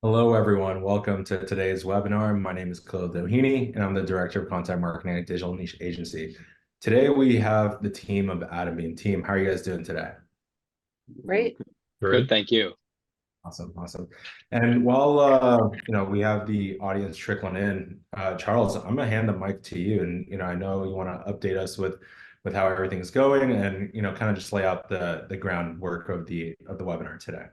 Hello, everyone. Welcome to today's webinar. My name is Khalil Doheny, and I'm the Director of Content Marketing at Digital Niche Agency. Today, we have the team of Atombeam team. How are you guys doing today? Great. Good, Great. thank you. Awesome, awesome. And while we have the audience trickling in, Charles, I'm gonna hand the mic to you. And I know you want to update us with how everything's going, and kind of just lay out the groundwork of the webinar today.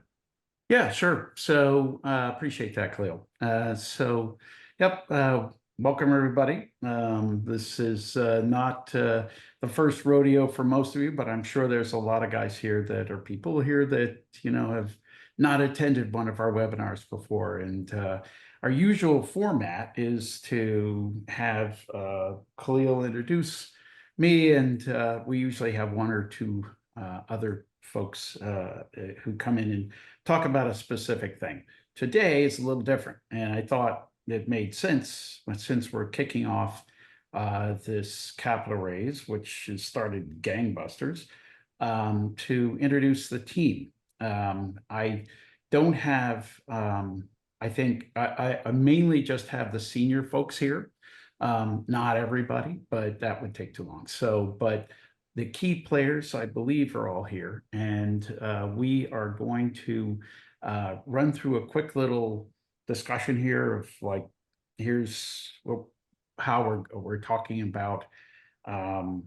Yeah, sure. So appreciate that, Khalil. Yep, welcome everybody. This is not the first rodeo for most of you, but I'm sure there's a lot of guys here that are people here that, have not attended one of our webinars before. And our usual format is to have Khalil introduce me, and we usually have one or two other folks who come in and talk about a specific thing. Today is a little different, and I thought it made sense since we're kicking off this capital raise, which has started gangbusters, to introduce the team. I don't have, I think I mainly just have the senior folks here, not everybody, but that would take too long. But the key players, I believe, are all here, and we are going to run through a quick little discussion here of here's how we're talking about the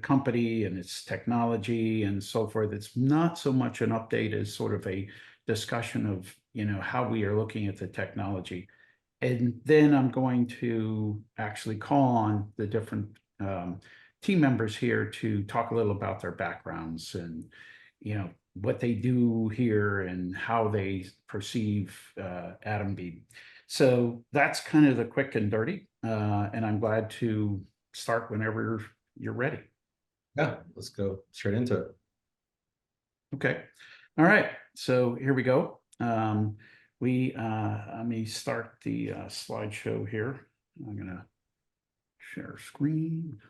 company and its technology and so forth. It's not so much an update as sort of a discussion of how we are looking at the technology, and then I'm going to actually call on the different team members here to talk a little about their backgrounds and what they do here and how they perceive Atombeam. So that's kind of the quick and dirty, and I'm glad to start whenever you're ready. Yeah, let's go straight into it. Okay. All right. So here we go. Let me start the slideshow here. I'm gonna share screen.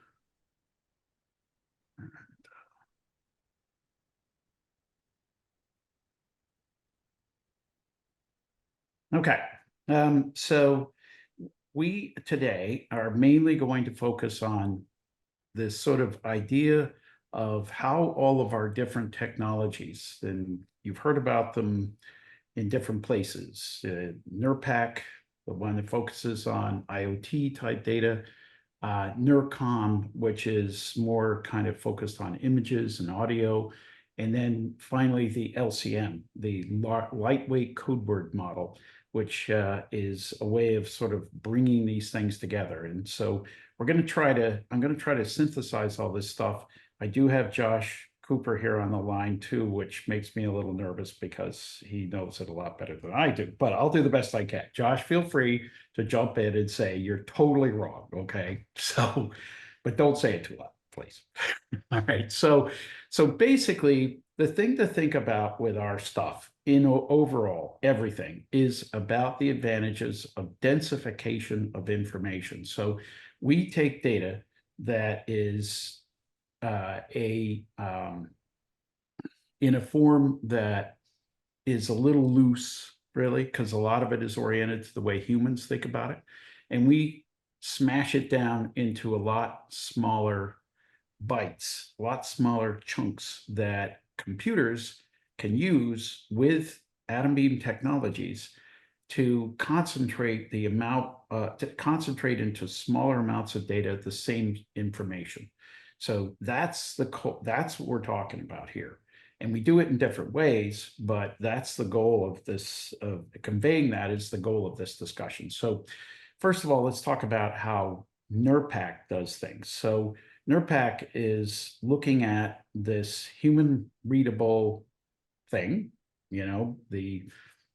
Okay, so we today are mainly going to focus on this sort of idea of how all of our different technologies, and you've heard about them in different places. Neurpac, the one that focuses on IoT type data, NERCOM, which is more kind of focused on images and audio, and then finally the LCM, the lightweight code word model, which is a way of sort of bringing these things together. And so I'm going to try to synthesize all this stuff. I do have Josh Cooper here on the line too, which makes me a little nervous because he knows it a lot better than I do, but I'll do the best I can. Josh, feel free to jump in and say you're totally wrong, okay? So, but don't say it too loud, please. All right, so basically the thing to think about with our stuff in overall everything is about the advantages of densification of information. So we take data that is in a form that is a little loose, really, because a lot of it is oriented to the way humans think about it, and we smash it down into a lot smaller bytes, a lot smaller chunks that computers can use with Atombeam technologies to concentrate the amount, to concentrate into smaller amounts of data, the same information. So that's what we're talking about here. And we do it in different ways, but that's the goal of this, of conveying that is the goal of this discussion. So first of all, let's talk about how Neurpac does things. So Neurpac is looking at this human readable thing, the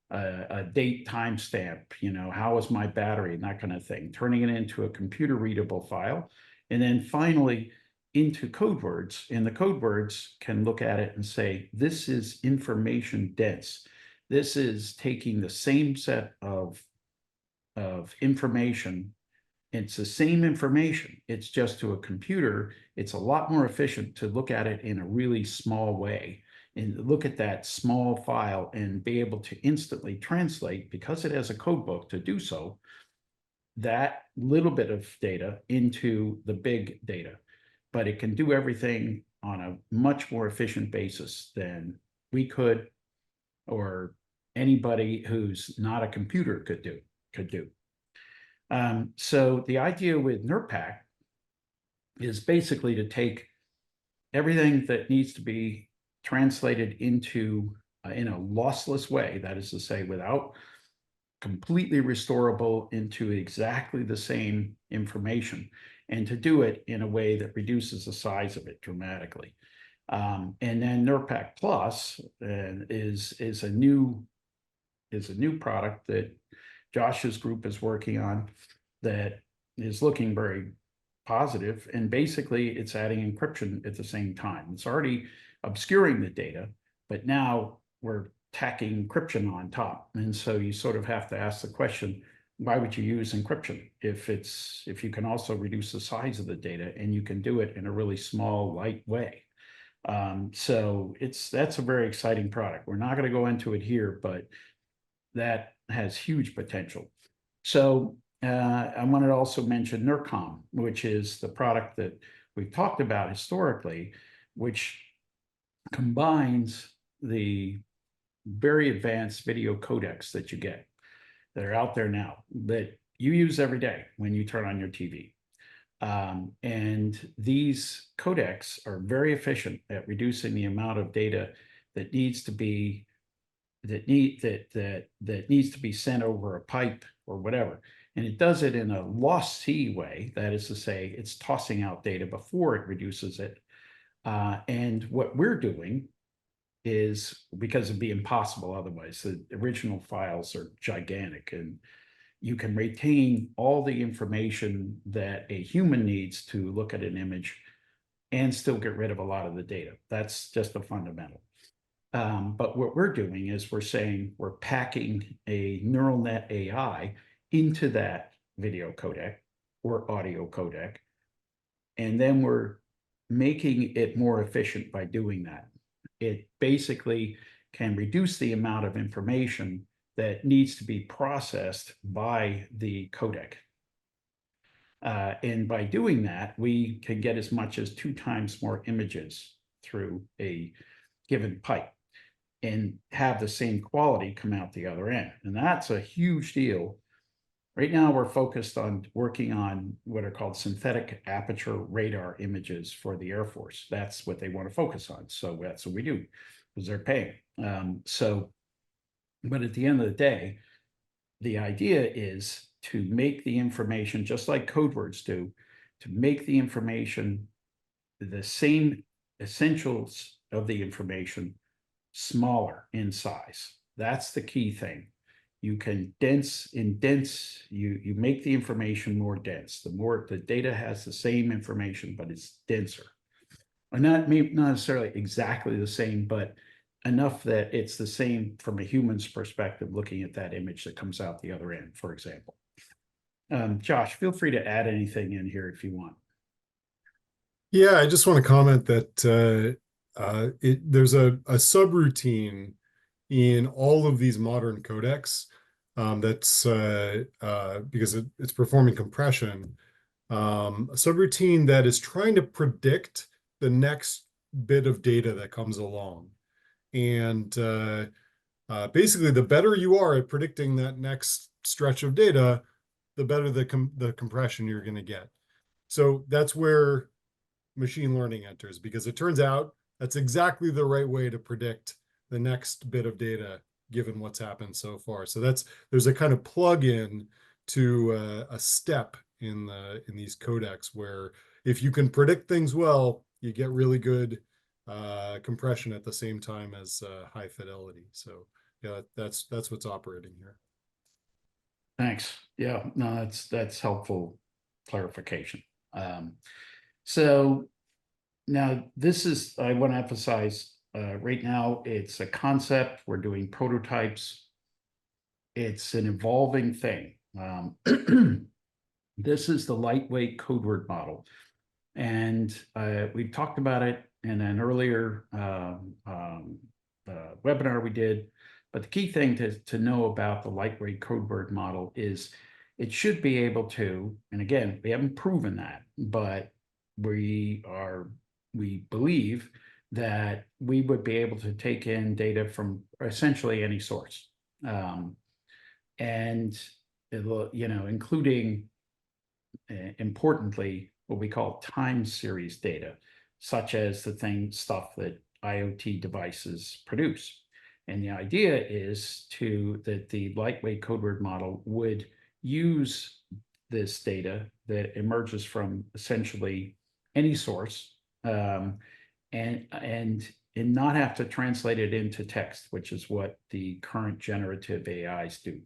a date timestamp, how is my battery, and that kind of thing, turning it into a computer readable file. And then finally into code words, and the code words can look at it and say, this is information dense. This is taking the same set of information. It's the same information. It's just to a computer, it's a lot more efficient to look at it in a really small way and look at that small file and be able to instantly translate, because it has a code book to do so, that little bit of data into the big data. But it can do everything on a much more efficient basis than we could, or anybody who's not a computer could do. So the idea with Neurpac is basically to take everything that needs to be translated into in a lossless way, that is to say, without completely restorable into exactly the same information, and to do it in a way that reduces the size of it dramatically. And then Neurpac Plus is a new product that Josh's group is working on that is looking very positive. And basically, it's adding encryption at the same time. It's already obscuring the data, but now we're tacking encryption on top. And so you sort of have to ask the question, why would you use encryption if you can also reduce the size of the data, and you can do it in a really small, light way? So that's a very exciting product. We're not going to go into it here, but that has huge potential. So I wanted to also mention NERCOM, which is the product that we've talked about historically, which combines the very advanced video codecs that you get that are out there now that you use every day when you turn on your TV. And these codecs are very efficient at reducing the amount of data that needs to be needs to be sent over a pipe or whatever. And it does it in a lossy way. That is to say, it's tossing out data before it reduces it. And what we're doing is, because it'd be impossible otherwise, the original files are gigantic, and you can retain all the information that a human needs to look at an image and still get rid of a lot of the data. That's just a fundamental. But what we're doing is we're saying we're packing a neural net AI into that video codec or audio codec, and then we're making it more efficient by doing that. It basically can reduce the amount of information that needs to be processed by the codec. And by doing that, we can get as much as 2 times more images through a given pipe and have the same quality come out the other end. And that's a huge deal. Right now, we're focused on working on what are called synthetic aperture radar images for the Air Force. That's what they want to focus on. So that's what we do, because they're paying. But at the end of the day, the idea is to make the information, just like code words do, to make the information, the same essentials of the information, smaller in size. That's the key thing. You can you make the information more dense. The more the data has the same information, but it's denser. And not necessarily exactly the same, but enough that it's the same from a human's perspective, looking at that image that comes out the other end, for example. Josh, feel free to add anything in here if you want. Yeah, I just want to comment that there's a subroutine in all of these modern codecs that's because it's performing compression, a subroutine that is trying to predict the next bit of data that comes along. And basically, the better you are at predicting that next stretch of data, the better the compression you're going to get. So that's where machine learning enters, because it turns out that's exactly the right way to predict the next bit of data given what's happened so far. So there's a kind of plug-in to a step in these codecs where if you can predict things well, you get really good compression at the same time as high fidelity. So yeah, that's what's operating here. Thanks. Yeah, no, that's helpful clarification. So now this is, I want to emphasize, right now it's a concept. We're doing prototypes. It's an evolving thing. This is the lightweight code word model. And we've talked about it in an earlier webinar we did. But the key thing to know about the lightweight code word model is it should be able to, and again, we haven't proven that, but we believe that we would be able to take in data from essentially any source. And it'll, including importantly, what we call time series data, such as the stuff that IoT devices produce. And the idea is that the lightweight code word model would use this data that emerges from essentially any source, and not have to translate it into text, which is what the current generative AIs do.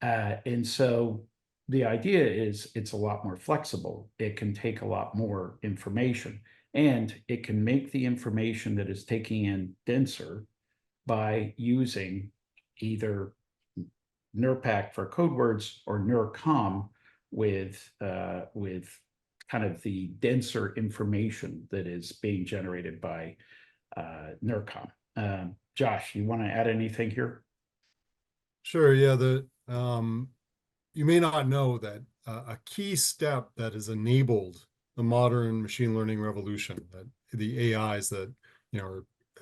And so the idea is it's a lot more flexible. It can take a lot more information, and it can make the information that is taking in denser by using either Neurpac for code words or NeurCom with kind of the denser information that is being generated by NeurCom. Josh, you want to add anything here? Sure. Yeah. You may not know that a key step that has enabled the modern machine learning revolution, that the AIs that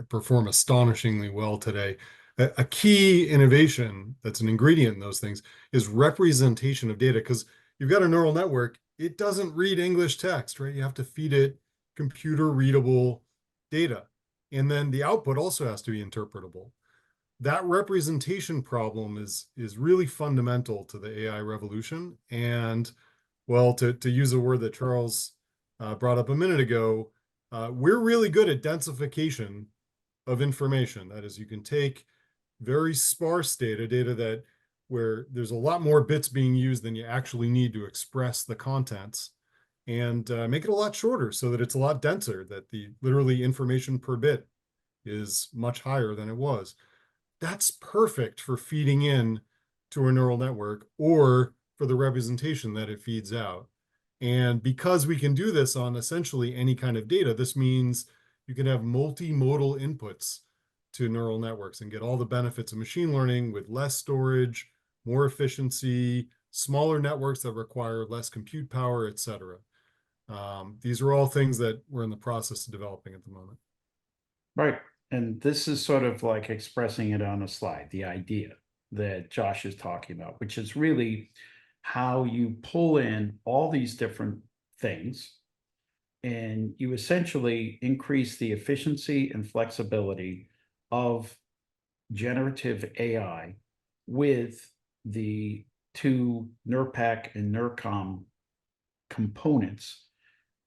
perform astonishingly well today, a key innovation that's an ingredient in those things is representation of data. Because you've got a neural network, it doesn't read English text, right? You have to feed it computer readable data, and then the output also has to be interpretable. That representation problem is really fundamental to the AI revolution. And well, to use a word that Charles brought up a minute ago, we're really good at densification of information. That is, you can take very sparse data that where there's a lot more bits being used than you actually need to express the contents, and make it a lot shorter so that it's a lot denser, that the literally information per bit is much higher than it was. That's perfect for feeding in to a neural network or for the representation that it feeds out. And because we can do this on essentially any kind of data, this means you can have multimodal inputs to neural networks and get all the benefits of machine learning with less storage, more efficiency, smaller networks that require less compute power, et cetera. These are all things that we're in the process of developing at the moment. Right. And this is sort of like expressing it on a slide, the idea that Josh is talking about, which is really how you pull in all these different things and you essentially increase the efficiency and flexibility of generative AI with the two Neurpac and NeurCom components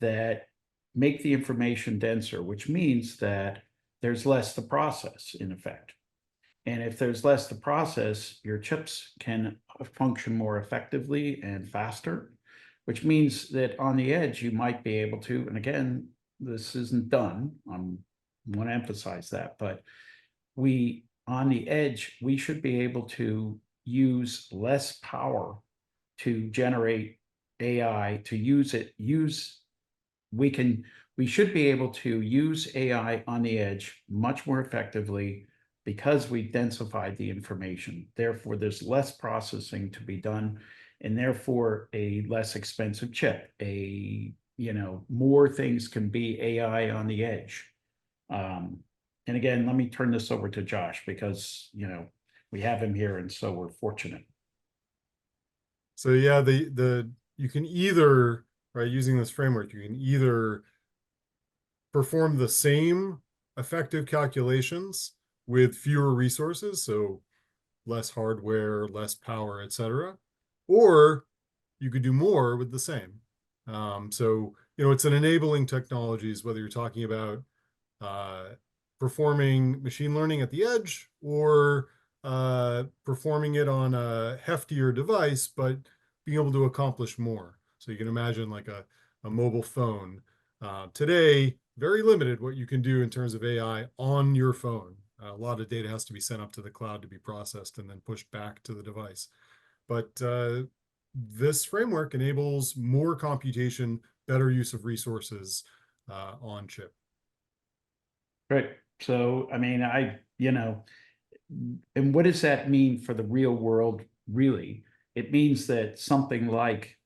that make the information denser, which means that there's less to process in effect. And if there's less to process, your chips can function more effectively and faster, which means that on the edge, you might be able to, and again, this isn't done, I want to emphasize that, but on the edge, we should be able to use less power to generate AI, we should be able to use AI on the edge much more effectively because we densified the information. Therefore, there's less processing to be done, and therefore a less expensive chip. More things can be AI on the edge. And again, let me turn this over to Josh because we have him here, and so we're fortunate. So yeah, you can either, right, using this framework, you can either perform the same effective calculations with fewer resources, so less hardware, less power, et cetera, or you could do more with the same. So it's an enabling technologies, whether you're talking about performing machine learning at the edge or performing it on a heftier device, but being able to accomplish more. So you can imagine like a mobile phone. Today, very limited what you can do in terms of AI on your phone. A lot of data has to be sent up to the cloud to be processed and then pushed back to the device. But this framework enables more computation, better use of resources, on chip. Right. So, I mean, and what does that mean for the real world, really? It means that something like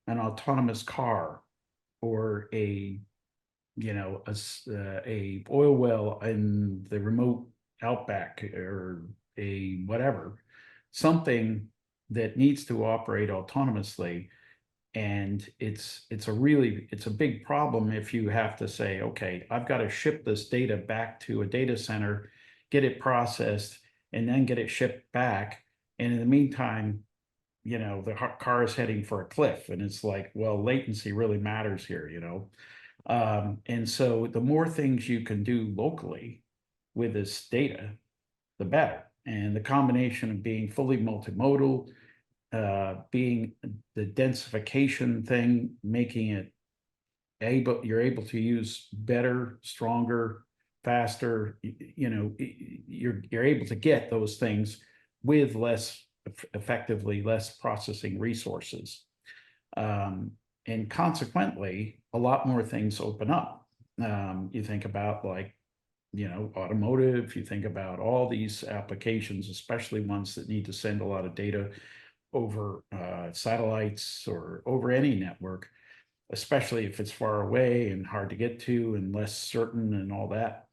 an autonomous car or a oil well in the remote outback or a whatever, something that needs to operate autonomously. And it's a big problem if you have to say, okay, I've got to ship this data back to a data center, get it processed, and then get it shipped back. And in the meantime, the car is heading for a cliff, and it's like, well, latency really matters here. And so the more things you can do locally with this data, the better. And the combination of being fully multimodal, being the densification thing, making it you're able to use better, stronger, faster, you're able to get those things with effectively less processing resources. And consequently, a lot more things open up. You think about automotive, you think about all these applications, especially ones that need to send a lot of data over satellites or over any network, especially if it's far away and hard to get to and less certain and all that.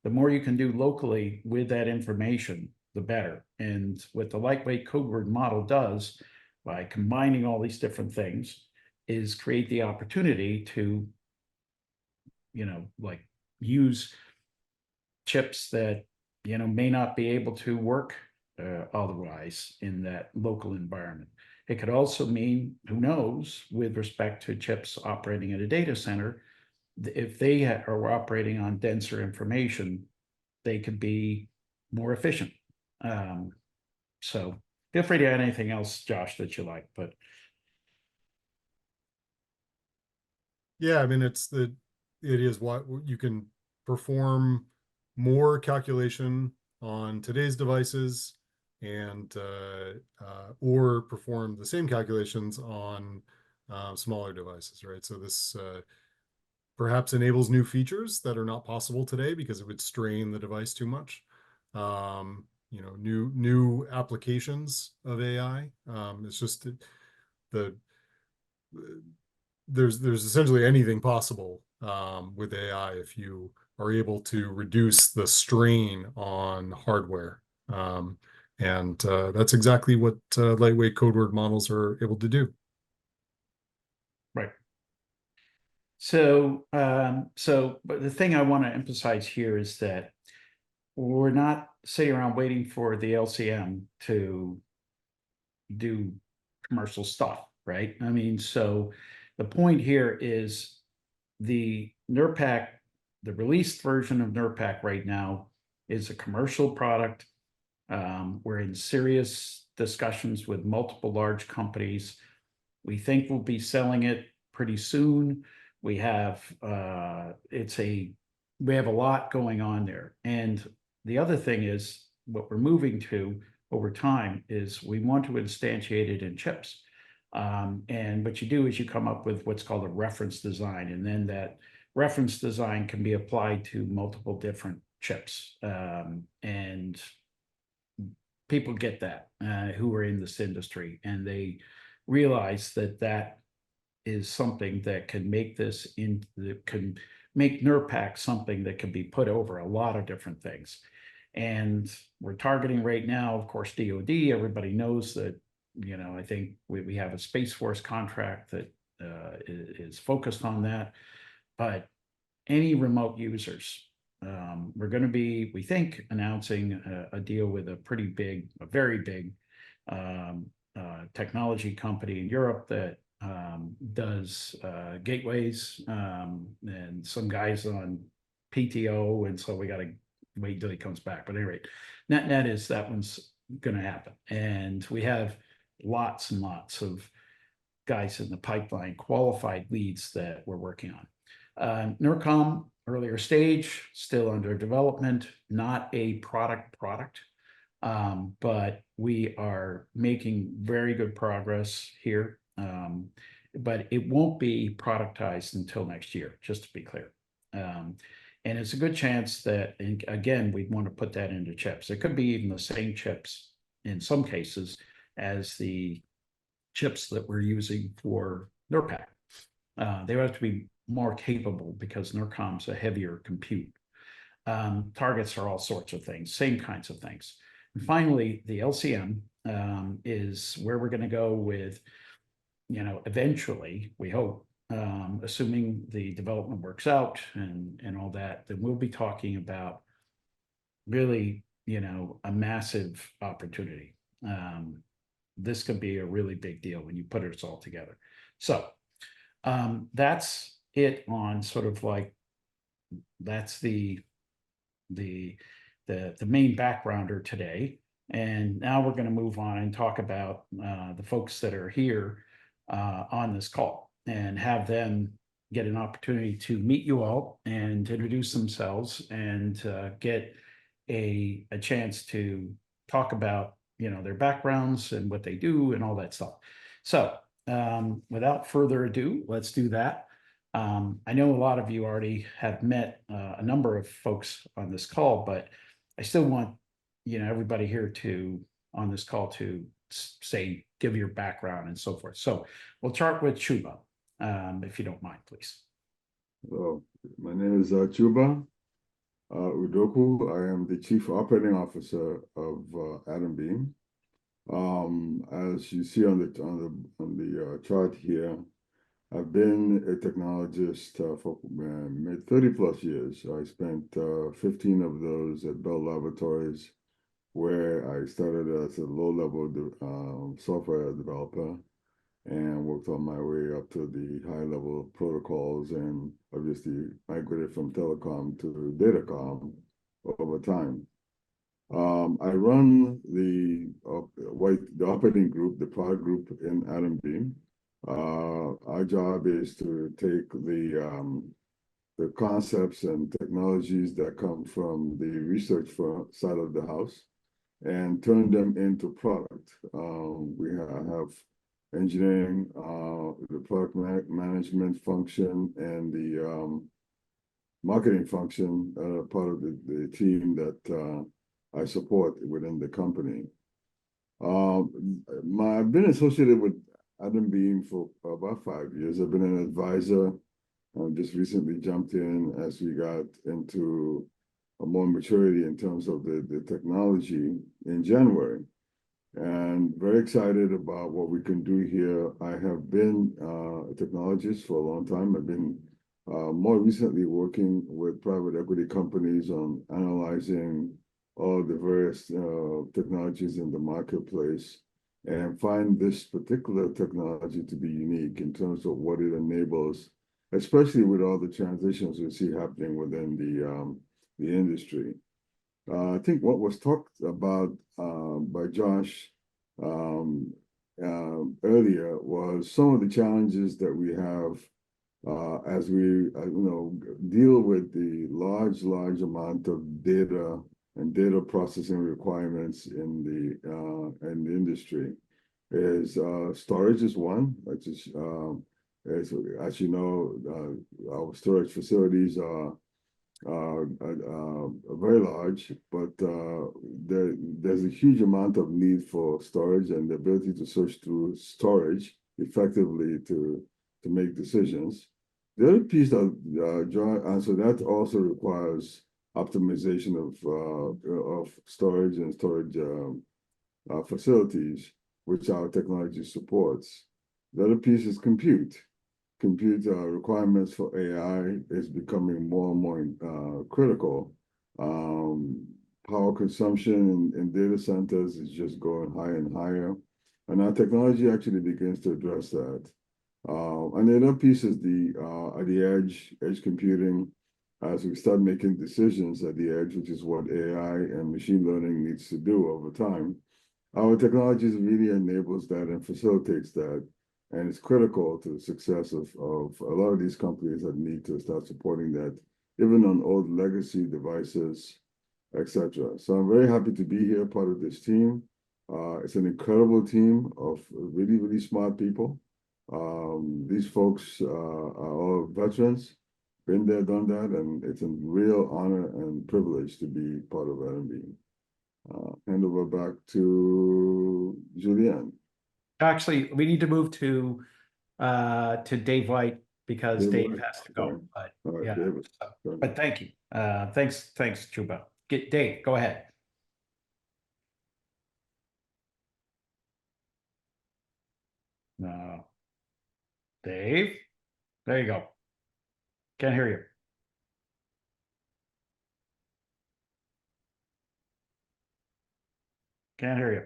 The more you can do locally with that information, the better. And what the lightweight code word model does by combining all these different things is create the opportunity to, use chips that, may not be able to work otherwise in that local environment. It could also mean, who knows, with respect to chips operating at a data center, if they are operating on denser information, they could be more efficient. So feel free to add anything else, Josh, that you like, but. Yeah, I mean, it is what you can perform more calculation on today's devices and or perform the same calculations on smaller devices, right? So this perhaps enables new features that are not possible today because it would strain the device too much. New applications of AI. It's just there's essentially anything possible with AI if you are able to reduce the strain on hardware. And that's exactly what lightweight code word models are able to do. Right. So, but the thing I want to emphasize here is that we're not sitting around waiting for the LCM to do commercial stuff, right? I mean, so the point here is the Neurpac, the released version of Neurpac right now is a commercial product. We're in serious discussions with multiple large companies. We think we'll be selling it pretty soon. We have we have a lot going on there. And the other thing is what we're moving to over time is we want to instantiate it in chips. And what you do is you come up with what's called a reference design, and then that reference design can be applied to multiple different chips. And people get that who are in this industry, and they realize that that is something that can make can make Neurpac something that can be put over a lot of different things. And we're targeting right now, of course, DoD. Everybody knows that, I think we have a Space Force contract that is focused on that. But any remote users, we're going to be, we think, announcing a deal with a very big technology company in Europe that does gateways, and some guys on PTO, and so we got to wait until he comes back. But at any rate, net is that one's going to happen, and we have lots and lots of guys in the pipeline, qualified leads that we're working on. NERCOM, earlier stage, still under development, not a product, but we are making very good progress here. but it won't be productized until next year, just to be clear. And it's a good chance that, and again, we'd want to put that into chips. It could be even the same chips in some cases as the chips that we're using for Neurpac. They would have to be more capable because NERCOM's a heavier compute. Targets are all sorts of things, same kinds of things. And finally, the LCM is where we're going to go with, eventually, we hope, assuming the development works out and all that, then we'll be talking about really, a massive opportunity. This could be a really big deal when you put it all together. So that's it on sort of like, that's the main backgrounder today. And now we're going to move on and talk about the folks that are here on this call and have them get an opportunity to meet you all and introduce themselves and get a chance to talk about, their backgrounds and what they do and all that stuff. So without further ado, let's do that. I know a lot of you already have met a number of folks on this call, but I still want, everybody here on this call to say, give your background and so forth. So we'll start with Chuba, if you don't mind, please. Hello, my name is Chuba Udoku. I am the Chief Operating Officer of Atombeam. As you see on the chart here, I've been a technologist for 30 plus years. I spent 15 of those at Bell Laboratories, where I started as a low-level software developer and worked on my way up to the high-level protocols, and obviously migrated from telecom to datacom over time. I run the operating group, the product group in Atombeam. Our job is to take the concepts and technologies that come from the research side of the house and turn them into product. We have engineering, the product management function, and the marketing function, part of the team that I support within the company. I've been associated with Atombeam for about 5 years. I've been an advisor. Just recently jumped in as we got into more maturity in terms of the technology in January. And very excited about what we can do here. I have been a technologist for a long time. I've been more recently working with private equity companies on analyzing all the various technologies in the marketplace, and find this particular technology to be unique in terms of what it enables, especially with all the transitions we see happening within the industry. I think what was talked about by Josh earlier was some of the challenges that we have as we deal with the large amount of data and data processing requirements in the industry. Storage is one, which is as you know, our storage facilities are very large, but there's a huge amount of need for storage and the ability to search through storage effectively to make decisions. The other piece that John answered, that also requires optimization of storage and storage facilities, which our technology supports. The other piece is compute. Compute requirements for AI is becoming more and more critical. Power consumption in data centers is just going higher and higher, and our technology actually begins to address that. And the other piece is at the edge computing, as we start making decisions at the edge, which is what AI and machine learning needs to do over time. Our technology really enables that and facilitates that. And it's critical to the success of a lot of these companies that need to start supporting that, even on old legacy devices, etc. So I'm very happy to be here, part of this team. It's an incredible team of really, really smart people. These folks are all veterans, been there, done that, and it's a real honor and privilege to be part of Atombeam. Hand over back to Julianne. Actually, we need to move to Dave White because Dave Dave White, has to go. sorry. But All right, yeah, David. so- Sorry. but thank you. Thanks, Chuba. Dave, go ahead. No. Dave, there you go. Can't hear you. Can't hear you.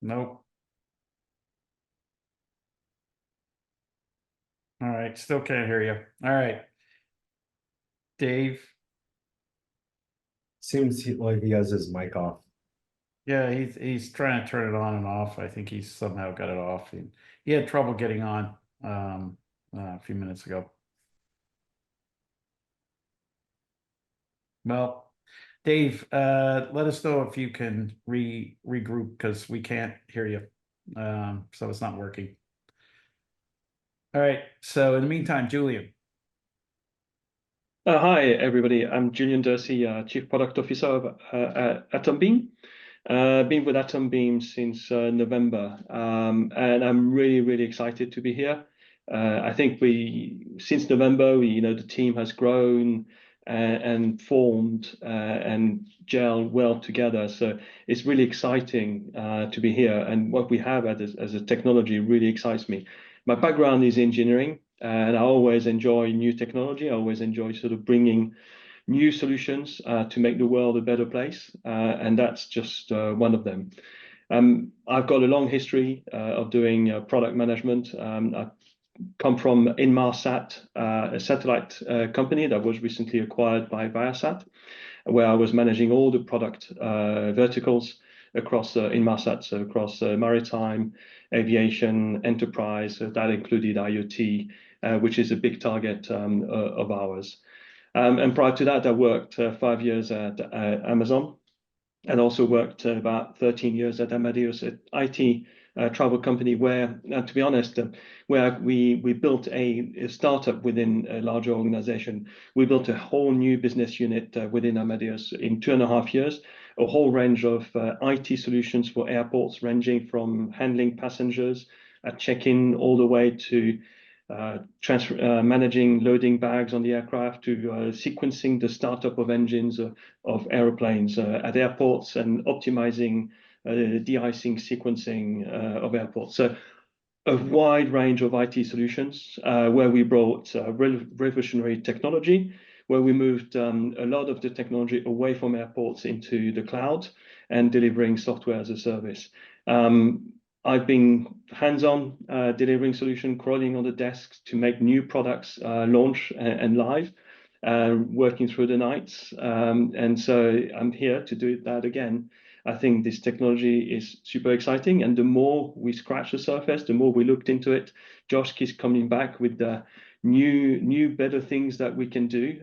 Nope. All right, still can't hear you. All right. Dave. Seems like he has his mic off. Yeah, he's trying to turn it on and off. I think he's somehow got it off. He had trouble getting on a few minutes ago. Well, Dave, let us know if you can regroup because we can't hear you. So it's not working. All right. So in the meantime, Julian. Hi, everybody. I'm Julian Dursey, Chief Product Officer of Atombeam. Been with Atombeam since November, and I'm really excited to be here. I think since November, the team has grown and formed and gelled well together. So it's really exciting to be here, and what we have as a technology really excites me. My background is engineering, and I always enjoy new technology. I always enjoy sort of bringing new solutions to make the world a better place, and that's just one of them. I've got a long history of doing product management. I come from Viasat, a satellite company that was recently acquired by Viasat, where I was managing all the product verticals across Viasat, so across maritime, aviation, enterprise. So that included IoT, which is a big target of ours. And prior to that, I worked 5 years at Amazon, and also worked about 13 years at Amadeus, an IT travel company, where, to be honest, where we built a startup within a larger organization. We built a whole new business unit within Amadeus in 2.5 years, a whole range of IT solutions for airports, ranging from handling passengers at check-in all the way to managing loading bags on the aircraft, to sequencing the startup of engines of airplanes at airports, and optimizing de-icing sequencing of airports. So a wide range of IT solutions where we brought revolutionary technology, where we moved a lot of the technology away from airports into the cloud and delivering software as a service. I've been hands-on delivering solution, crawling on the desks to make new products launch and live, working through the nights. And so I'm here to do that again. I think this technology is super exciting, and the more we scratch the surface, the more we looked into it. Josh keeps coming back with the new, better things that we can do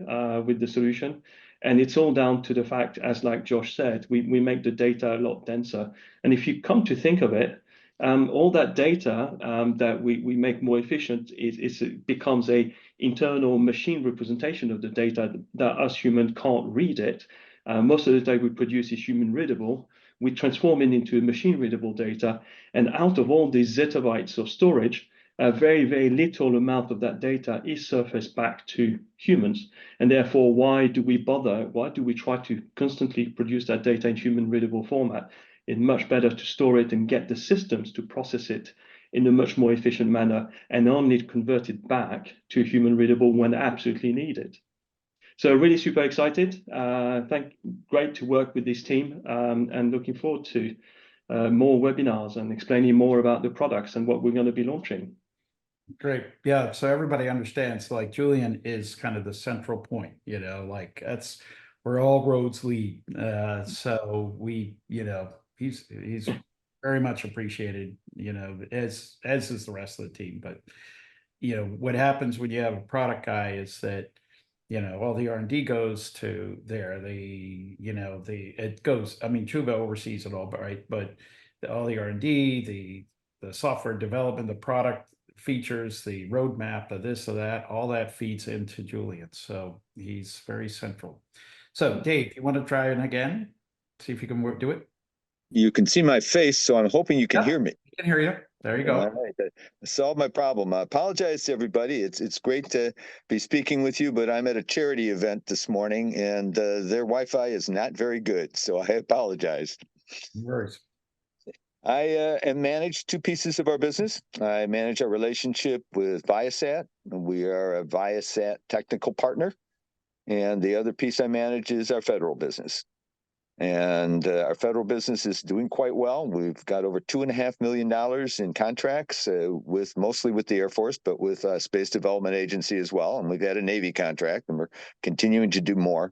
with the solution. And it's all down to the fact, as like Josh said, we make the data a lot denser. And if you come to think of it, all that data that we make more efficient it becomes a internal machine representation of the data that us humans can't read it. Most of the data we produce is human readable. We transform it into machine readable data, and out of all these zettabytes of storage, a very little amount of that data is surfaced back to humans. And therefore, why do we bother? Why do we try to constantly produce that data in human readable format? It's much better to store it and get the systems to process it in a much more efficient manner, and only convert it back to human readable when absolutely needed. So really super excited. Great to work with this team, and looking forward to more webinars and explaining more about the products and what we're going to be launching. Great. Yeah. So everybody understands, like, Julian is kind of the central point, like that's where all roads lead. So we, he's very much appreciated, as is the rest of the team. But, what happens when you have a product guy is that, all the R&D goes to there. It goes, I mean, Chuba oversees it all, right? But all the R&D, the software development, the product features, the roadmap, the this or that, all that feeds into Julian. So he's very central. So Dave, you want to try it again? See if you can do it. You can see my face, so I'm hoping you can hear me. I can hear you. There you go. All right, that solved my problem. I apologize to everybody. It's great to be speaking with you, but I'm at a charity event this morning, and their Wi-Fi is not very good, so I apologize. No worries. I manage two pieces of our business. I manage our relationship with Viasat. We are a Viasat technical partner, and the other piece I manage is our federal business. And our federal business is doing quite well. We've got over $2.5 million in contracts with mostly with the Air Force, but with Space Development Agency as well. And we've had a Navy contract, and we're continuing to do more.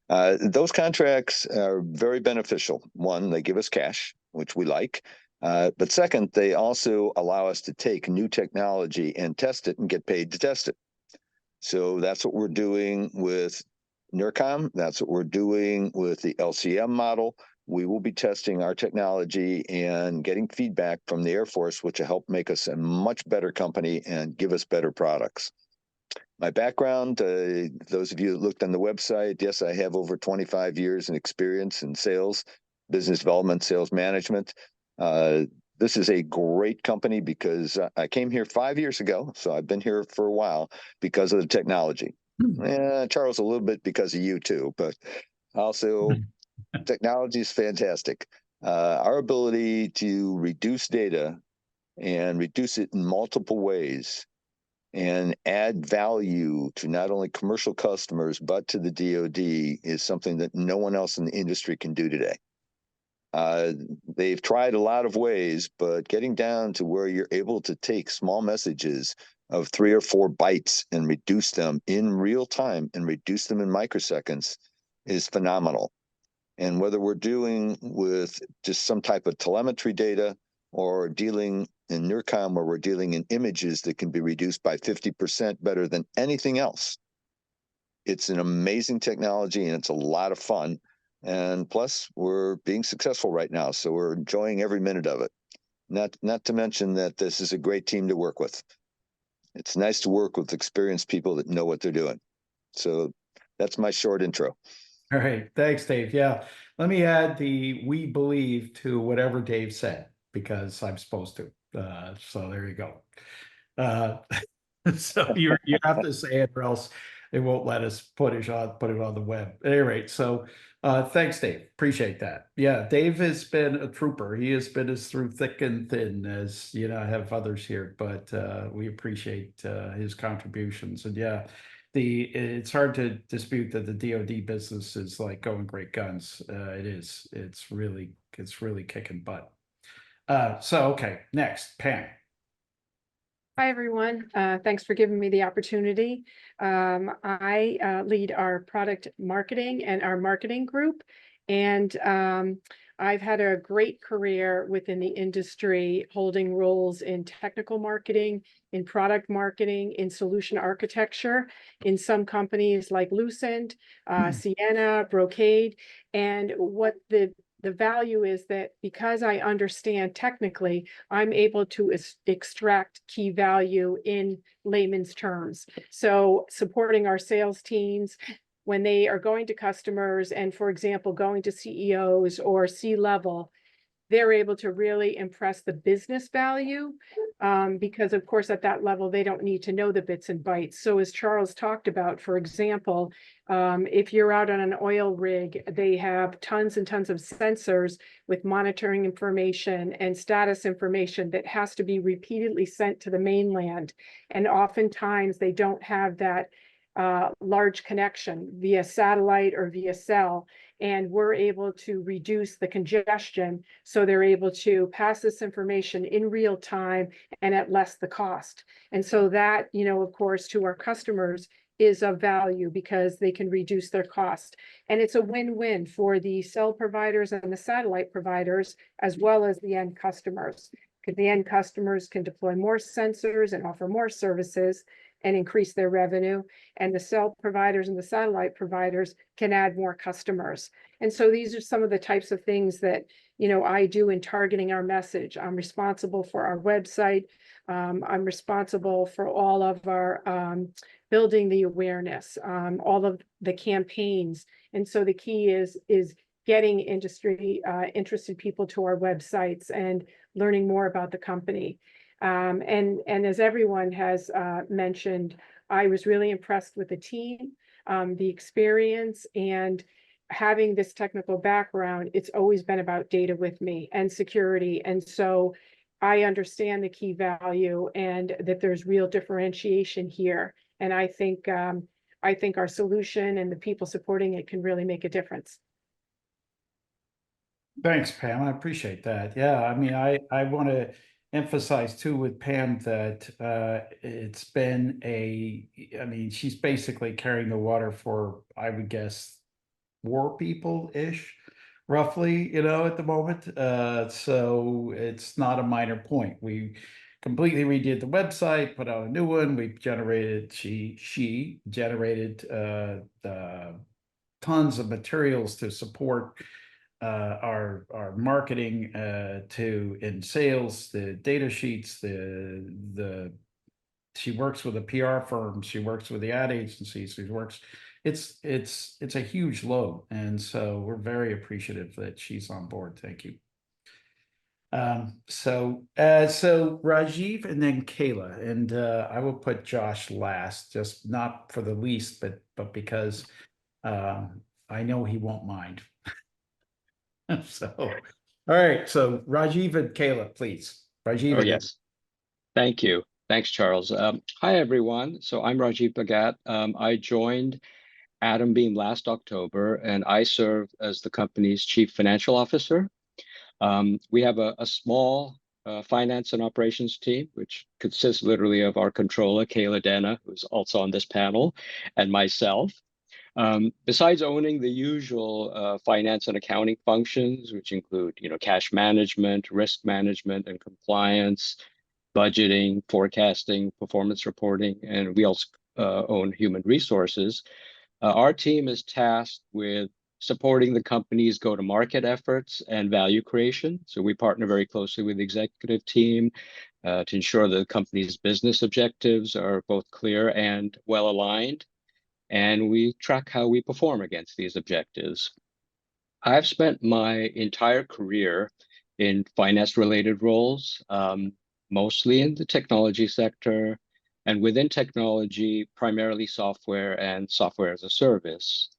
Those contracts are very beneficial. One, they give us cash, which we like. But second, they also allow us to take new technology and test it and get paid to test it. So that's what we're doing with NERCOM. That's what we're doing with the LCM model. We will be testing our technology and getting feedback from the Air Force, which will help make us a much better company and give us better products. My background, those of you that looked on the website, yes, I have over 25 years in experience in sales, business development, sales management. This is a great company because I came here 5 years ago, so I've been here for a while because of the technology. Charles, a little bit because of you too, but also technology is fantastic. Our ability to reduce data and reduce it in multiple ways and add value to not only commercial customers, but to the DoD is something that no one else in the industry can do today. They've tried a lot of ways, but getting down to where you're able to take small messages of 3 or 4 bytes and reduce them in real time and reduce them in microseconds is phenomenal. And whether we're dealing with just some type of telemetry data or dealing in NERCOM where we're dealing in images that can be reduced by 50% better than anything else, it's an amazing technology and it's a lot of fun. And plus, we're being successful right now, so we're enjoying every minute of it. Not to mention that this is a great team to work with. It's nice to work with experienced people that know what they're doing. So that's my short intro. All right. Thanks, Dave. Yeah. Let me add the "we believe" to whatever Dave said, because I'm supposed to. So there you go. So you have to say it, or else they won't let us put it on the web. At any rate, so thanks, Dave. Appreciate that. Yeah, Dave has been a trooper. He has been us through thick and thin, as you know, I have others here, but we appreciate his contributions. And yeah, it's hard to dispute that the DoD business is like going great guns. It is. It's really kicking butt. So okay, next, Pam. Hi, everyone. Thanks for giving me the opportunity. I lead our product marketing and our marketing group, and I've had a great career within the industry, holding roles in technical marketing, in product marketing, in solution architecture, in some companies like Lucent, Sienna, Brocade. And what the value is that because I understand technically, I'm able to extract key value in layman's terms. So supporting our sales teams when they are going to customers and, for example, going to CEOs or C-level, they're able to really impress the business value because, of course, at that level, they don't need to know the bits and bytes. So as Charles talked about, for example, if you're out on an oil rig, they have tons and tons of sensors with monitoring information and status information that has to be repeatedly sent to the mainland. And oftentimes they don't have that large connection via satellite or via cell. And we're able to reduce the congestion, so they're able to pass this information in real time and at less the cost. And so that, you know, of course, to our customers is of value because they can reduce their cost. And it's a win-win for the cell providers and the satellite providers, as well as the end customers. because the end customers can deploy more sensors and offer more services and increase their revenue. And the cell providers and the satellite providers can add more customers. And so these are some of the types of things that, you know, I do in targeting our message. I'm responsible for our website. I'm responsible for all of our building the awareness, all of the campaigns. And so the key is getting industry interested people to our websites and learning more about the company. And as everyone has mentioned, I was really impressed with the team, the experience, and having this technical background. It's always been about data with me and security. And so I understand the key value and that there's real differentiation here. And I think our solution and the people supporting it can really make a difference. Thanks, Pam. I appreciate that. Yeah, I mean, I want to emphasize too with Pam that it's been I mean, she's basically carrying the water for, I would guess, 4 people-ish, roughly, you know, at the moment. So it's not a minor point. We completely redid the website, put out a new one. We've generated, she generated tons of materials to support our marketing in sales, the data sheets, she works with a PR firm, she works with the ad agencies, it's a huge load. And so we're very appreciative that she's on board. Thank you. So Rajiv and then Kayla, and I will put Josh last, just not for the least, but because I know he won't mind. So, all right. So Rajiv and Kayla, please. Rajiv. Oh, yes. Thank you. Thanks, Charles. Hi, everyone. So I'm Rajiv Bhagat. I joined Atombeam last October, and I serve as the company's chief financial officer. We have a small finance and operations team, which consists literally of our controller, Kayla Dana, who's also on this panel, and myself. Besides owning the usual finance and accounting functions, which include, cash management, risk management, and compliance, budgeting, forecasting, performance reporting, and we also own human resources, our team is tasked with supporting the company's go-to-market efforts and value creation. So we partner very closely with the executive team to ensure that the company's business objectives are both clear and well aligned. And we track how we perform against these objectives. I've spent my entire career in finance-related roles, mostly in the technology sector, and within technology, primarily software and software as a service.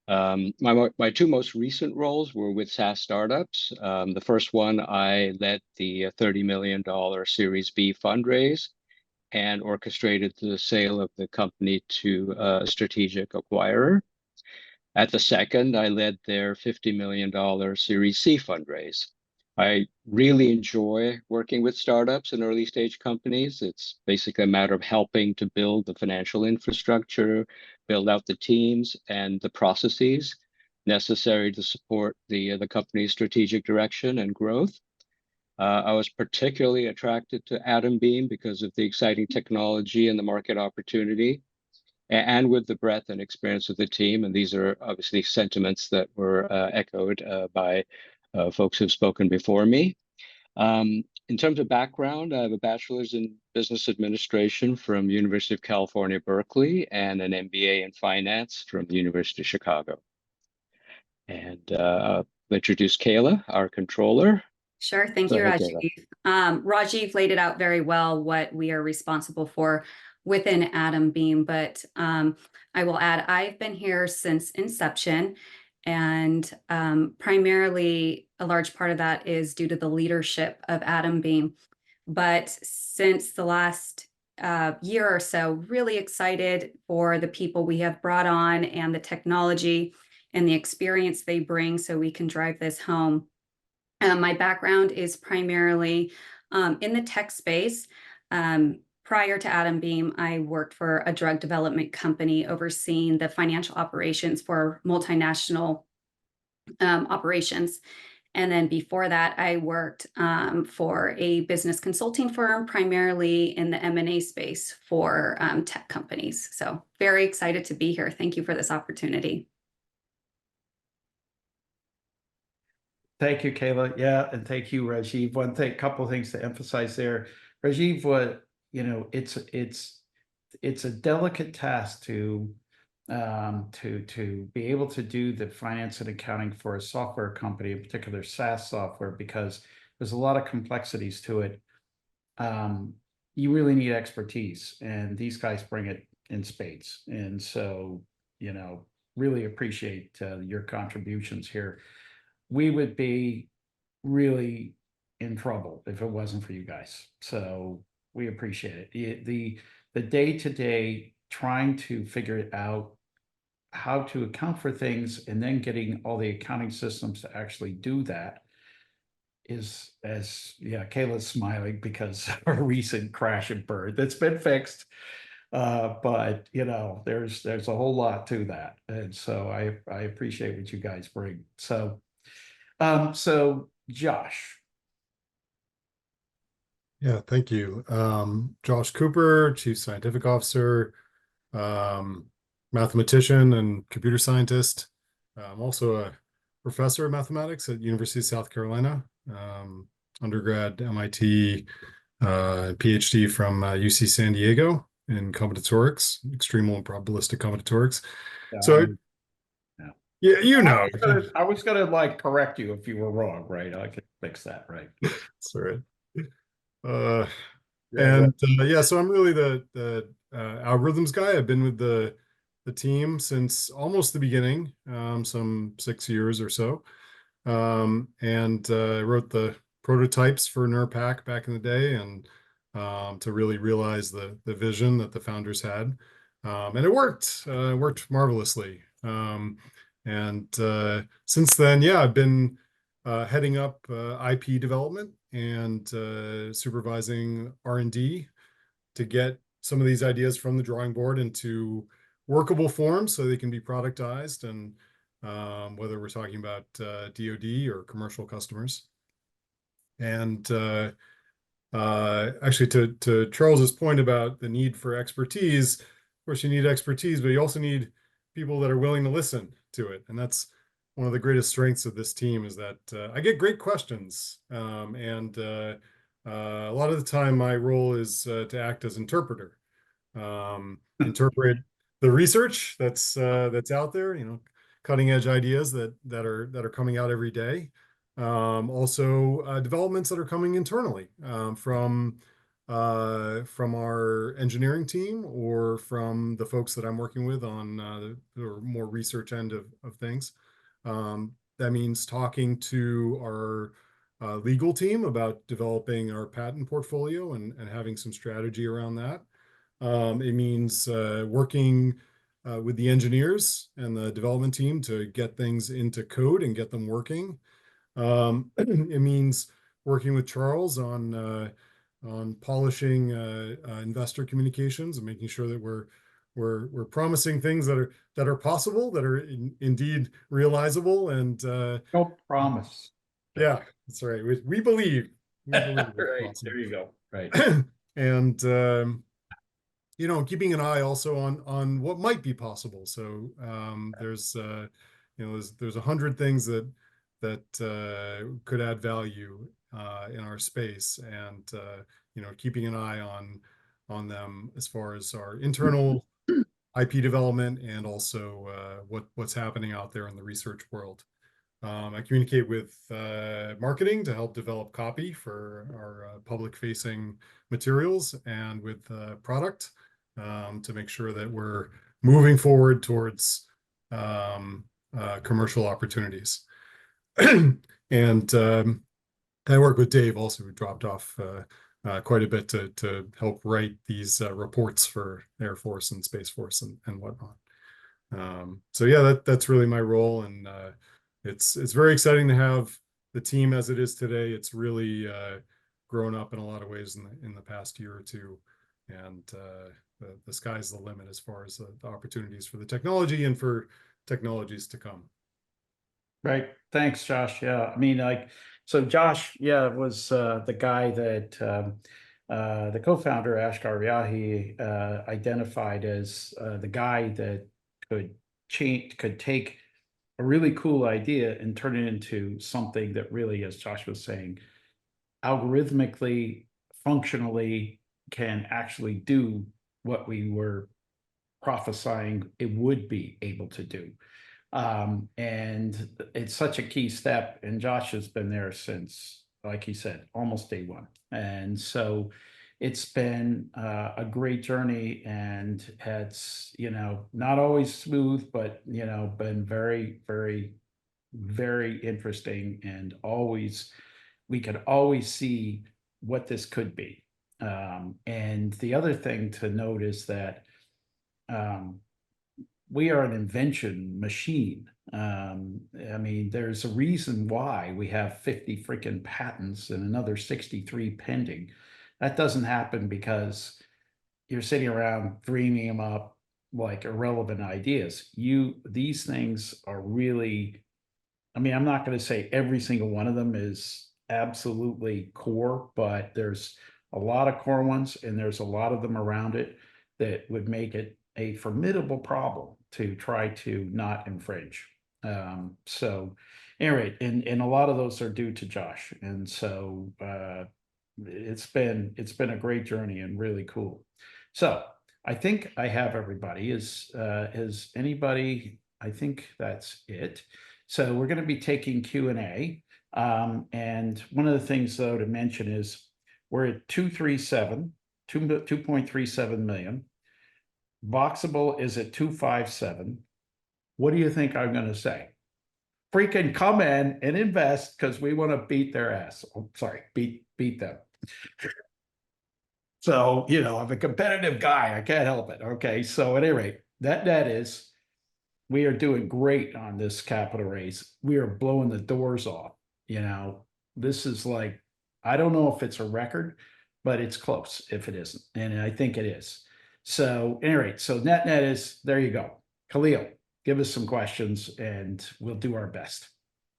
My 2 most recent roles were with SaaS startups. The first one, I led the $30 million Series B fundraise and orchestrated the sale of the company to a strategic acquirer. At the second, I led their $50 million Series C fundraise. I really enjoy working with startups and early stage companies. It's basically a matter of helping to build the financial infrastructure, build out the teams and the processes necessary to support the company's strategic direction and growth. I was particularly attracted to Atombeam because of the exciting technology and the market opportunity, and with the breadth and experience of the team. And these are obviously sentiments that were echoed by folks who've spoken before me. In terms of background, I have a bachelor's in business administration from University of California, Berkeley, and an MBA in finance from the University of Chicago. And I'll introduce Kayla, our controller. Sure. Thank you, Rajiv. Rajiv laid it out very well, what we are responsible for within Atombeam, but I will add, I've been here since inception, and primarily a large part of that is due to the leadership of Atombeam. But since the last year or so, really excited for the people we have brought on and the technology and the experience they bring so we can drive this home. My background is primarily in the tech space. Prior to Atombeam, I worked for a drug development company overseeing the financial operations for multinational operations. And then before that, I worked for a business consulting firm, primarily in the M&A space for tech companies. So very excited to be here. Thank you for this opportunity. Thank you, Kayla. Yeah, and thank you, Rajiv. One thing, couple things to emphasize there. Rajiv, it's a delicate task to be able to do the finance and accounting for a software company, in particular SaaS software, because there's a lot of complexities to it. You really need expertise, and these guys bring it in spades. And so, really appreciate your contributions here. We would be really in trouble if it wasn't for you guys. So we appreciate it. The day-to-day trying to figure it out, how to account for things, and then getting all the accounting systems to actually do that is, Kayla's smiling because of a recent crash and burn that's been fixed. But there's a whole lot to that. And so I appreciate what you guys bring. So Josh. Yeah, thank you. Josh Cooper, Chief Scientific Officer, mathematician and computer scientist. I'm also a professor of mathematics at University of South Carolina, undergrad MIT, PhD from UC San Diego in combinatorics, extremal and probabilistic combinatorics. So yeah, I was gonna correct you if you were wrong, right? I could fix that, right? That's all right. So I'm really the algorithms guy. I've been with the team since almost the beginning, some 6 years or so. I wrote the prototypes for Neurpac back in the day, and to really realize the vision that the founders had. And it worked marvelously. Since then, I've been heading up IP development and supervising R&D to get some of these ideas from the drawing board into workable form so they can be productized, and whether we're talking about DoD or commercial customers. And actually, to Charles's point about the need for expertise, of course, you need expertise, but you also need people that are willing to listen to it. And that's one of the greatest strengths of this team, is that I get great questions. A lot of the time, my role is to act as interpreter, interpret the research that's out there, cutting edge ideas that are coming out every day. Also, developments that are coming internally from our engineering team, or from the folks that I'm working with on the more research end of things. That means talking to our legal team about developing our patent portfolio and having some strategy around that. It means working with the engineers and the development team to get things into code and get them working. It means working with Charles on polishing investor communications and making sure that we're promising things that are possible, that are indeed realizable, and Don't promise. Yeah, that's right. We believe. Right, there you go. Right. And keeping an eye also on what might be possible. So there's 100 things that could add value in our space, and keeping an eye on them as far as our internal IP development, and also what's happening out there in the research world. I communicate with marketing to help develop copy for our public-facing materials, and with product to make sure that we're moving forward towards commercial opportunities. And I work with Dave also, who dropped off quite a bit to help write these reports for Air Force and Space Force and whatnot. That's really my role, and it's very exciting to have the team as it is today. It's really grown up in a lot of ways in the past year or two, and the sky's the limit as far as the opportunities for the technology and for technologies to come. Right. Thanks, Josh. Yeah. I mean, like, so Josh, yeah, was the guy that the co-founder, Ashkar Vyahi, identified as the guy that could take a really cool idea and turn it into something that really, as Josh was saying, algorithmically, functionally can actually do what we were prophesying it would be able to do. And it's such a key step. And Josh has been there since, like he said, almost day one. And so it's been a great journey, and it's, not always smooth, but, been very, very, very interesting. And we could always see what this could be. And the other thing to note is that we are an invention machine. I mean, there's a reason why we have 50 freaking patents and another 63 pending. That doesn't happen because you're sitting around dreaming them up like irrelevant ideas. These things are really, I mean, I'm not going to say every single one of them is absolutely core, but there's a lot of core ones, and there's a lot of them around it that would make it a formidable problem to try to not infringe. So anyway, and a lot of those are due to Josh. And so it's been a great journey and really cool. So I think I have everybody. Is anybody? I think that's it. So we're going to be taking Q&A. And one of the things, though, to mention is we're at 2.37 million. Boxable is at 257. What do you think I'm going to say? Freaking come in and invest, because we want to beat their ass. Oh, sorry, beat them. So, I'm a competitive guy. I can't help it. Okay. So at any rate, that is, we are doing great on this capital raise. We are blowing the doors off. This is like, I don't know if it's a record, but it's close if it isn't. And I think it is. So at any rate, so net is, there you go. Khalil, give us some questions and we'll do our best.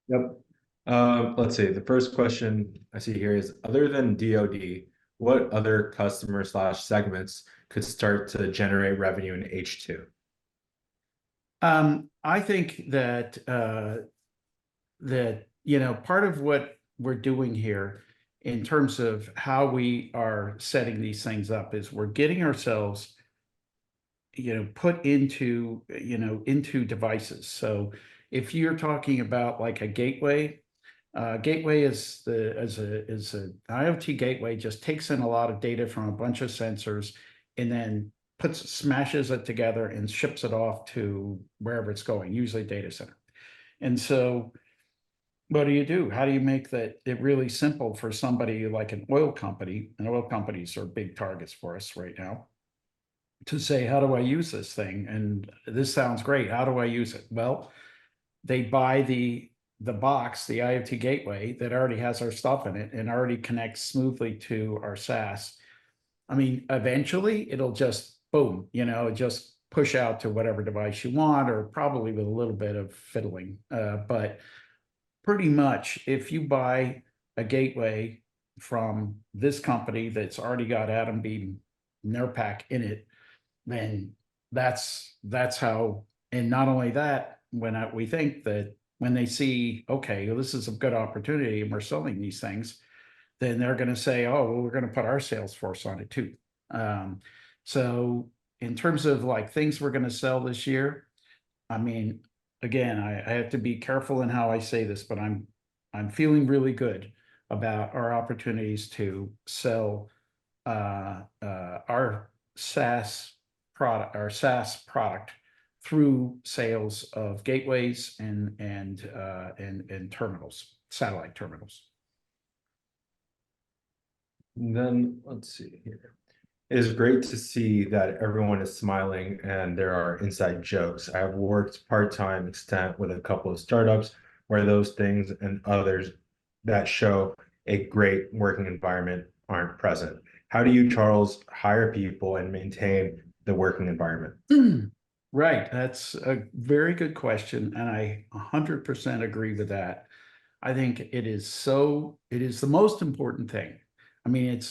Yep. Let's see. The first question I see here is, other than DoD, what other customer / segments could start to generate revenue in H2? I think that part of what we're doing here in terms of how we are setting these things up is we're getting ourselves put into devices. So if you're talking about like a gateway, gateway is an IoT gateway, just takes in a lot of data from a bunch of sensors and then smashes it together and ships it off to wherever it's going, usually data center. And so what do you do? How do you make it really simple for somebody like an oil company? And oil companies are big targets for us right now, to say, how do I use this thing? And this sounds great. How do I use it? Well, they buy the box, the IoT gateway that already has our stuff in it and already connects smoothly to our SaaS. I mean, eventually it'll just boom, just push out to whatever device you want, or probably with a little bit of fiddling. But pretty much, if you buy a gateway from this company that's already got Atombeam Neurpac in it, then that's how. And not only that, we think that when they see, okay, well, this is a good opportunity and we're selling these things, then they're going to say, oh, well, we're going to put our sales force on it too. So in terms of like things we're going to sell this year, I mean, again, I have to be careful in how I say this, but I'm feeling really good about our opportunities to sell our SaaS product through sales of gateways and terminals, satellite terminals. And then let's see here. It is great to see that everyone is smiling and there are inside jokes. I have worked part-time extent with a couple of startups where those things and others that show a great working environment aren't present. How do you, Charles, hire people and maintain the working environment? Right. That's a very good question, and I 100% agree with that. I think it is the most important thing. I mean,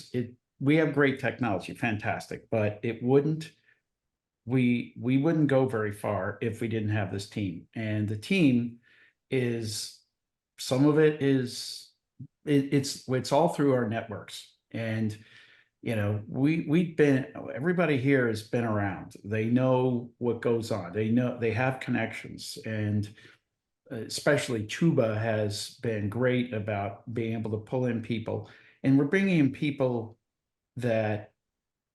we have great technology, fantastic, but we wouldn't go very far if we didn't have this team. And the team is, some of it is, it's all through our networks. And everybody here has been around. They know what goes on. They have connections, and especially Chuba has been great about being able to pull in people, and we're bringing in people that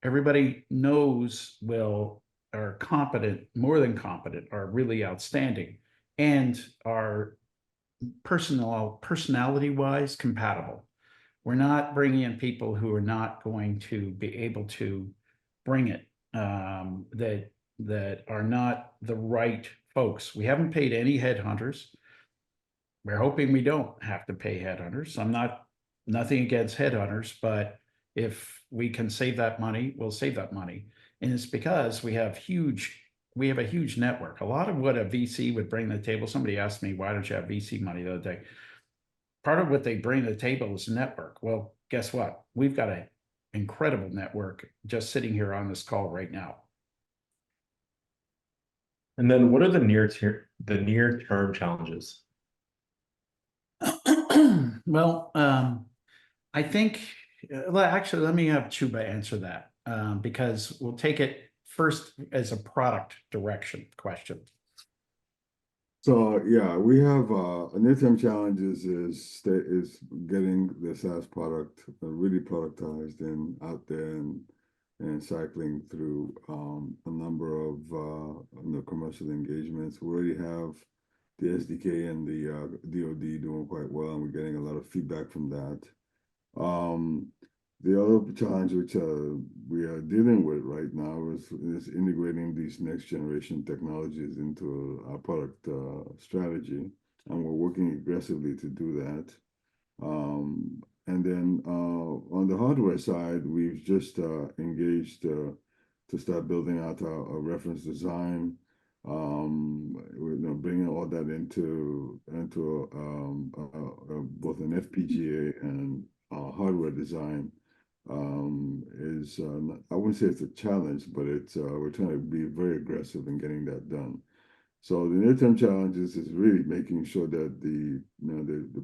everybody knows are competent, more than competent, are really outstanding, and are personality wise compatible. We're not bringing in people who are not going to be able to bring it, that are not the right folks. We haven't paid any headhunters. We're hoping we don't have to pay headhunters. Nothing against headhunters, but if we can save that money, we'll save that money. And it's because we have a huge network. A lot of what a VC would bring to the table. Somebody asked me, why don't you have VC money the other day? Part of what they bring to the table is network. Well, guess what? We've got an incredible network just sitting here on this call right now. And then what are the near-term challenges? Well, I think, actually, let me have Chuba answer that, because we'll take it first as a product direction question. So yeah, we have a near-term challenges is getting the SaaS product really productized and out there and cycling through a number of commercial engagements. We already have the SDK and the DoD doing quite well, and we're getting a lot of feedback from that. The other challenge which we are dealing with right now is integrating these next generation technologies into our product strategy, and we're working aggressively to do that. And then on the hardware side, we've just engaged to start building out a reference design. We're bringing all that into both an FPGA and hardware design. I wouldn't say it's a challenge, but we're trying to be very aggressive in getting that done. So the near-term challenges is really making sure that the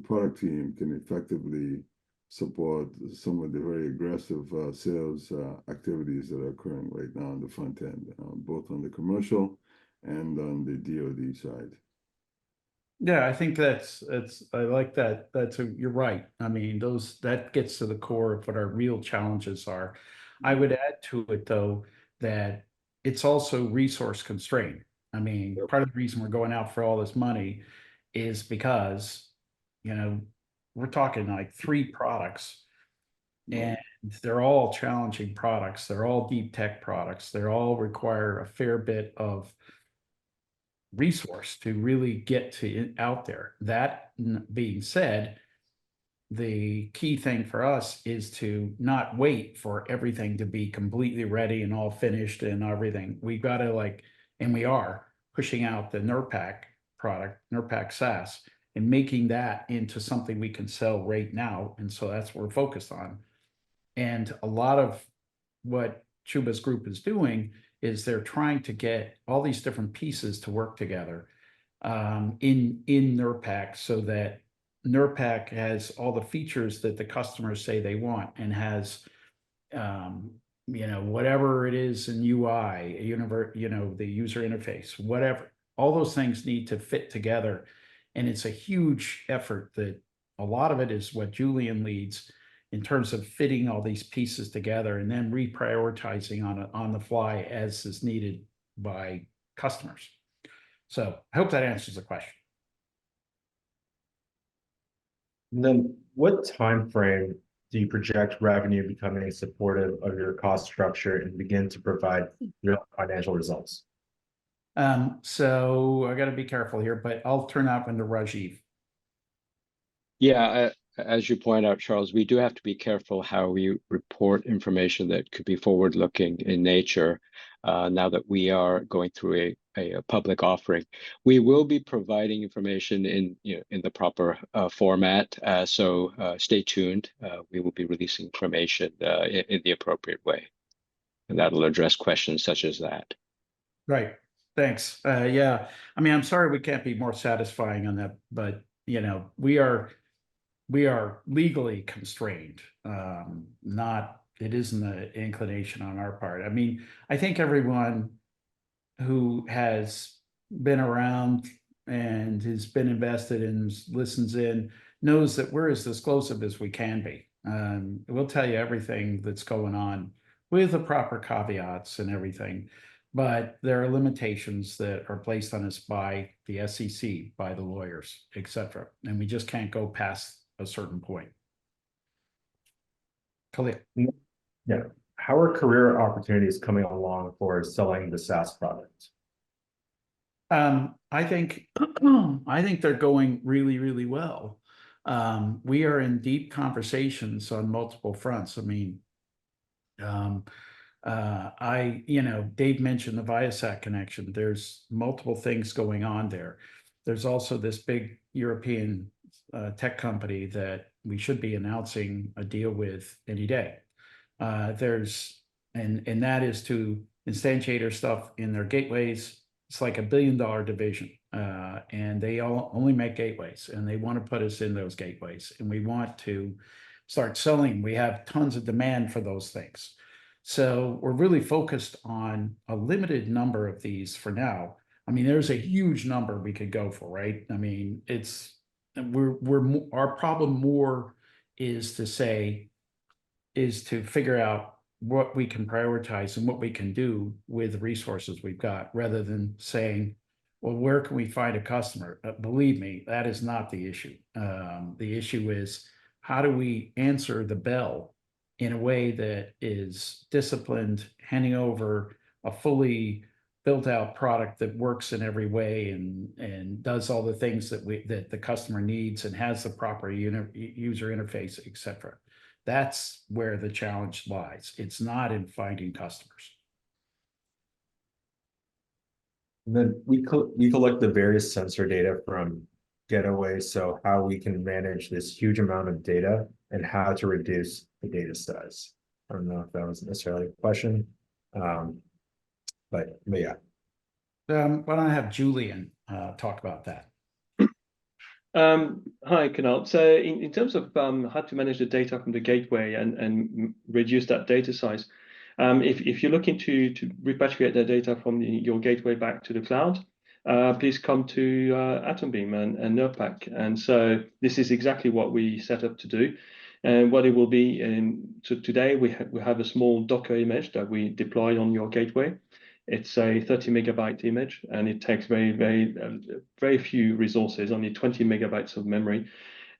product team can effectively support some of the very aggressive sales activities that are occurring right now on the front end, both on the commercial and on the DoD side. Yeah, I think I like that. You're right. I mean, that gets to the core of what our real challenges are. I would add to it, though, that it's also resource constrained. I mean, part of the reason we're going out for all this money is because, we're talking like 3 products, and they're all challenging products. They're all deep tech products. They all require a fair bit of resource to really get out there. That being said, the key thing for us is to not wait for everything to be completely ready and all finished and everything. We've got to and we are pushing out the Neurpac product, Neurpac SaaS, and making that into something we can sell right now. And so that's what we're focused on. And a lot of what Chuba's group is doing is they're trying to get all these different pieces to work together in Neurpac, so that Neurpac has all the features that the customers say they want, and has whatever it is in UI, the user interface, whatever. All those things need to fit together, and it's a huge effort. That a lot of it is what Julian leads, in terms of fitting all these pieces together and then reprioritizing on the fly as is needed by customers. So I hope that answers the question. And then what time frame do you project revenue becoming supportive of your cost structure and begin to provide real financial results? So I got to be careful here, but I'll turn that one to Rajiv. Yeah, as you point out, Charles, we do have to be careful how we report information that could be forward-looking in nature, now that we are going through a public offering. We will be providing information in in the proper format, so stay tuned. We will be releasing information in the appropriate way, and that'll address questions such as that. Right. Thanks. Yeah. I mean, I'm sorry we can't be more satisfying on that, but we are legally constrained. It isn't an inclination on our part. I mean, I think everyone who has been around and has been invested and listens in knows that we're as disclosive as we can be. We'll tell you everything that's going on with the proper caveats and everything, but there are limitations that are placed on us by the SEC, by the lawyers, etc. And we just can't go past a certain point. Khalil. Yeah. How are career opportunities coming along for selling the SaaS product? I think they're going really, really well. We are in deep conversations on multiple fronts. I mean, Dave mentioned the Viasat connection. There's multiple things going on there. There's also this big European tech company that we should be announcing a deal with any day. And that is to instantiate our stuff in their gateways. It's like $1 billion division, and they only make gateways, and they want to put us in those gateways, and we want to start selling. We have tons of demand for those things. So we're really focused on a limited number of these for now. I mean, there's a huge number we could go for, right? I mean, our problem more is to figure out what we can prioritize and what we can do with the resources we've got, rather than saying, well, where can we find a customer? Believe me, that is not the issue. The issue is, how do we answer the bell in a way that is disciplined, handing over a fully built out product that works in every way and does all the things that the customer needs and has the proper user interface, etc. That's where the challenge lies. It's not in finding customers. And then we collect the various sensor data from Getaway, so how we can manage this huge amount of data and how to reduce the data size. I don't know if that was necessarily a question, but yeah. Why don't I have Julian talk about that? Hi, Kunal. So in terms of how to manage the data from the gateway and reduce that data size, if you're looking to repatriate the data from your gateway back to the cloud, please come to Atombeam and Neurpac. And so this is exactly what we set up to do. And what it will be, so today we have a small Docker image that we deploy on your gateway. It's a 30 megabyte image, and it takes very few resources, only 20 megabytes of memory,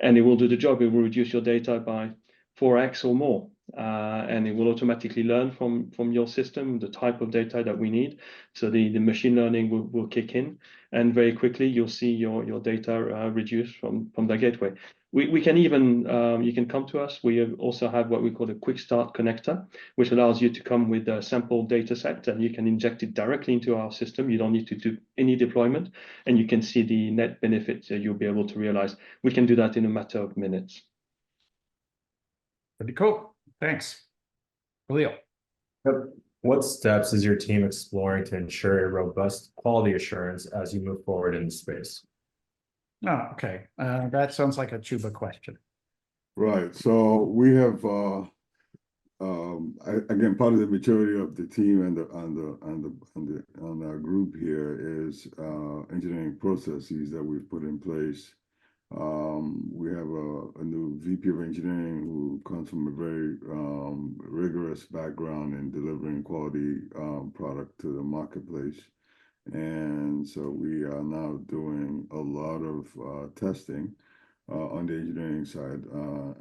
and it will do the job. It will reduce your data by 4x or more, and it will automatically learn from your system the type of data that we need. So the machine learning will kick in, and very quickly you'll see your data reduced from the gateway. We can even, you can come to us. We also have what we call a quick start connector, which allows you to come with a sample data set, and you can inject it directly into our system. You don't need to do any deployment, and you can see the net benefits that you'll be able to realize. We can do that in a matter of minutes. Pretty cool. Thanks. Khalil. What steps is your team exploring to ensure a robust quality assurance as you move forward in the space? Oh, okay. That sounds like a Chuba question. Right. So we have again, part of the maturity of the team and on our group here is engineering processes that we've put in place. We have a new VP of engineering who comes from a very rigorous background in delivering quality product to the marketplace. And so we are now doing a lot of testing on the engineering side.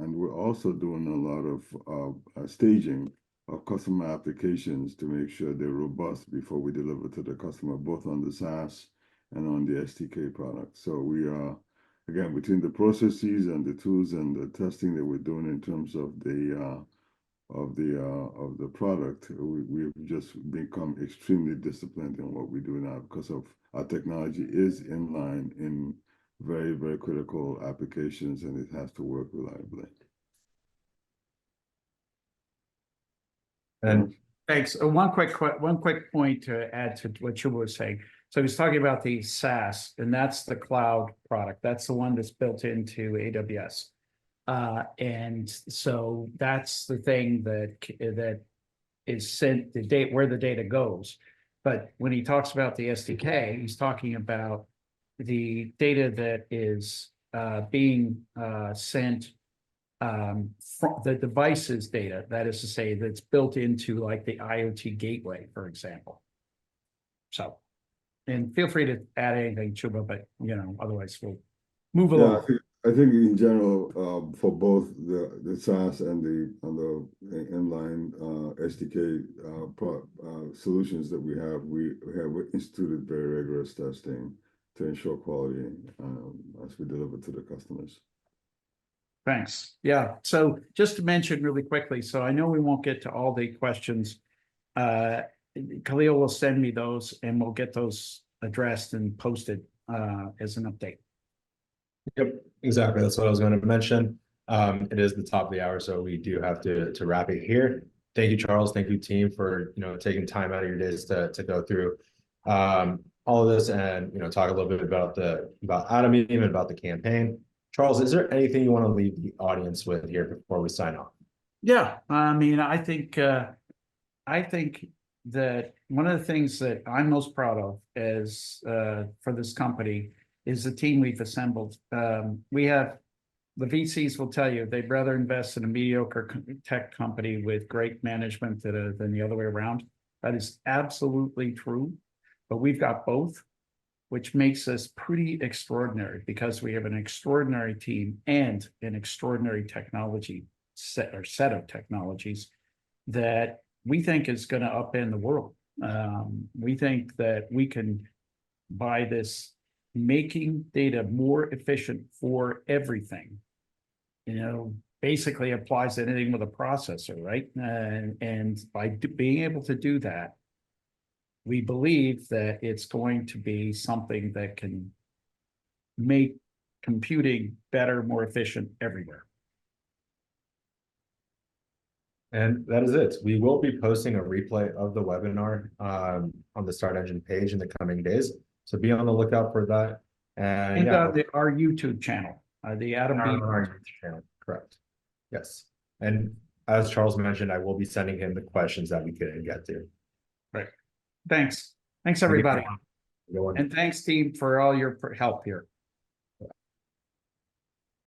And we're also doing a lot of staging of customer applications to make sure they're robust before we deliver to the customer, both on the SaaS and on the SDK product. So we are, again, between the processes and the tools and the testing that we're doing in terms of the of the product. We've just become extremely disciplined in what we do now because of our technology is in line in very, very critical applications, and it has to work reliably. And Thanks. One quick point to add to what Chuba was saying. So he's talking about the SaaS, and that's the cloud product. That's the one that's built into AWS. And so that's the thing that is sent the data where the data goes. But when he talks about the SDK, he's talking about the data that is being sent from the device's data. That is to say, that's built into like the IoT gateway, for example. So, and feel free to add anything, Chuba, but otherwise we'll move along. I think in general, for both the SaaS and the inline SDK solutions that we have instituted very rigorous testing to ensure quality as we deliver to the customers. Thanks. Yeah. So just to mention really quickly, so I know we won't get to all the questions. Khalil will send me those and we'll get those addressed and posted as an update. Yep, exactly. That's what I was going to mention. It is the top of the hour, so we do have to wrap it here. Thank you, Charles. Thank you, team, for taking time out of your days to go through all of this and talk a little bit about Atombeam and about the campaign. Charles, is there anything you want to leave the audience with here before we sign off? Yeah, I mean, I think that one of the things that I'm most proud of is for this company is the team we've assembled. We have, the VCs will tell you they'd rather invest in a mediocre tech company with great management than the other way around. That is absolutely true, but we've got both, which makes us pretty extraordinary because we have an extraordinary team and an extraordinary technology set of technologies that we think is going to upend the world. We think that we can, by this making data more efficient for everything, basically applies to anything with a processor, right? And by being able to do that, we believe that it's going to be something that can make computing better, more efficient everywhere. And that is it. We will be posting a replay of the webinar on the Start Engine page in the coming days. So be on the lookout for that. And our YouTube channel, the Atombeam YouTube channel, correct. Yes. And as Charles mentioned, I will be sending him the questions that we couldn't get to. Right. Thanks, everybody. And thanks, team, for all your help here.